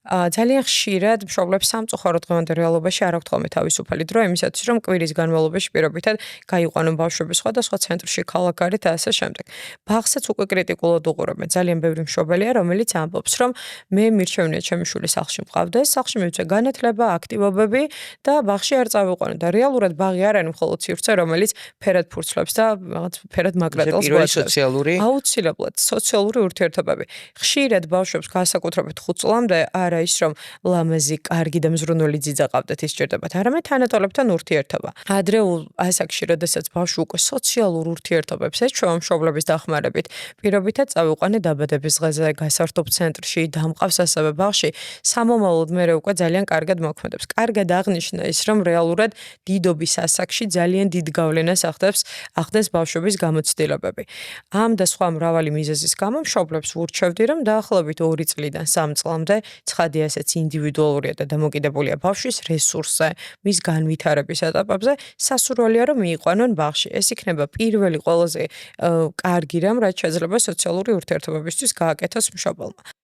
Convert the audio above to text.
ძალიან ხშირად მშობლებს სამწუხაროდ დღევანდელ რეალობაში არ აქვთ ხოლმე თავისუფალი დრო იმისათვის, რომ კვირის განმავლობაში პირობითად გაიყვანონ ბავშვები სხვადასხვა ცენტრში, ქალაქგარეთ და ასე შემდეგ. ბაღსაც უკვე კრიტიკულად უყურებენ. ძალიან ბევრი მშობელია, რომელიც ამბობს, რომ მე მირჩევნია ჩემი შვილი სახლში მყავდეს, სახლში მივცე განათლება, აქტივობები და ბაღში არ წავიყვანო და რეალურად ბაღი არ არის მხოლოდ სივრცე, რომელიც ფერად ფურცლებს და რაღაც ფერად მაკრატელს პირველი გვაძლევს. სოციალური აუცილებლად სოციალური ურთიერთობები. ხშირად ბავშვებს განსაკუთრებით 5 წლამდე არა ის რომ ლამაზი, კარგი და მზრუნველი ძიძა ყავდეთ ისჭირდებათ, არამედ თანატოლებთან ურთიერთობა. ადრეულ ასაკში, როდესაც ბავშვი უკვე სოციალურ ურთიერთობებს ეჩვევა მშობლების დახმარებით, პირობითად წავიყვანე დაბადების დღეზე, გასართობ ცენტრში, დამყავს ასევე ბაღში, სამომავლოდ მერე უკვე ძალიან კარგად მოქმედებს. კარგად აღნიშნა ის, რომ რეალურად დიდობის ასაკში ძალიან დიდ გავლენას ახდენს ბავშვების გამოცდილებები. ამ და სხვა მრავალი მიზეზის გამო მშობლებს ვურჩევდი, რომ დაახლოებით 2 წლიდან 3 წლამდე ცხადია ესეც ინდივიდუალურია და დამოკიდებულია ბავშვის რესურსზე, მის განვითარების ეტაპებზე, სასურველია რომ მიიყვანონ ბაღში. ეს იქნება პირველი ყველაზე კარგი რამ, რაც შეიძლება სოციალური ურთიერთობებისთვის გააკეთოს მშობელმა.